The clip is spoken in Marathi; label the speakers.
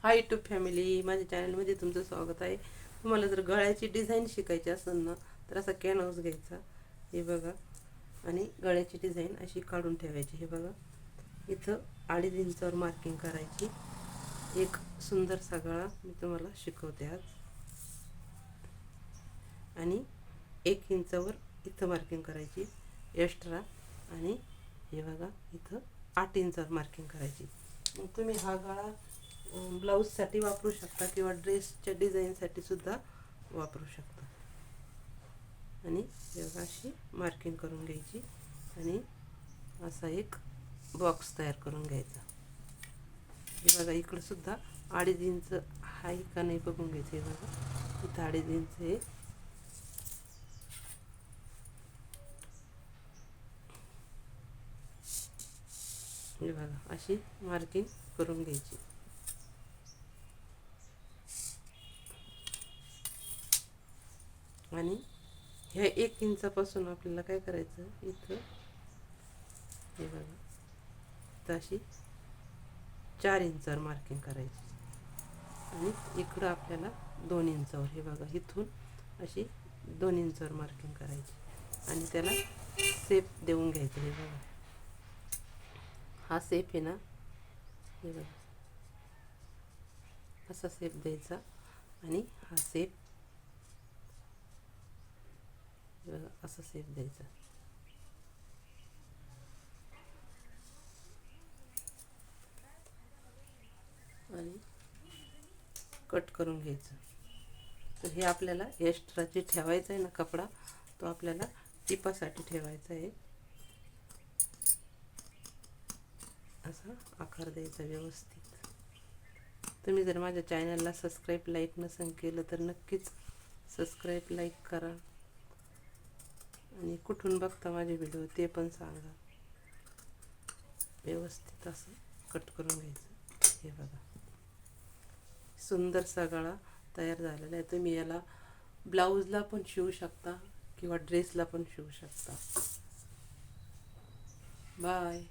Speaker 1: हाय यूट्यूब फॅमिली, माझ्या चॅनलमध्ये तुमचं स्वागत आहे. तुम्हाला जर गळ्याची डिझाईन शिकायची असेल ना तर असा कॅनव्हास घ्यायचा, हे बघा, आणि गळ्याची डिझाईन अशी काढून ठेवायची. हे बघा, इथं 2.5 इंचावर मार्किंग करायची. एक सुंदरसा गळा मी तुम्हाला शिकवते आज. आणि 1 इंचावर इथं मार्किंग करायची एक्स्ट्रा, आणि हे बघा इथं 8 इंचावर मार्किंग करायची. मग तुम्ही हा गळा ब्लाऊजसाठी वापरू शकता किंवा ड्रेसच्या डिझाईनसाठी सुद्धा वापरू शकता. आणि बघा अशी मार्किंग करून घ्यायची आणि असा एक बॉक्स तयार करून घ्यायचा. हे बघा, इकडं सुद्धा 2.5 इंच आहे का नाही बघून घ्यायचं. हे बघा, इथं 2.5 इंच आहे. हे बघा, अशी मार्किंग करून घ्यायची. आणि ह्या 1 इंचापासून आपल्याला काय करायचं, इथं हे बघा, इथं अशी 4 इंचावर मार्किंग करायची. आणि इकडं आपल्याला 2 इंचावर, हे बघा, इथून अशी 2 इंचावर मार्किंग करायची आणि त्याला सेप देऊन घ्यायचं. हे बघा, हा सेप आहे ना, हे बघा, असा सेप द्यायचा. आणि हा सेप बघा, असा सेप द्यायचा. आणि कट करून घ्यायचं. तर हे आपल्याला एक्स्ट्रा जे ठेवायचं आहे ना कपडा, तो आपल्याला टिपासाठी ठेवायचा आहे. असा आकार द्यायचा व्यवस्थित. तुम्ही जर माझ्या चॅनलला सबस्क्राईब लाईक नसेल केलं तर नक्कीच सबस्क्राईब लाईक करा. आणि कुठून बघता माझे व्हिडिओ ते पण सांगा. व्यवस्थित असं कट करून घ्यायचं. हे बघा, सुंदरसा गळा तयार झालेला आहे. तुम्ही याला ब्लाऊजला पण शिवू शकता किंवा ड्रेसला पण शिवू शकता. बाय.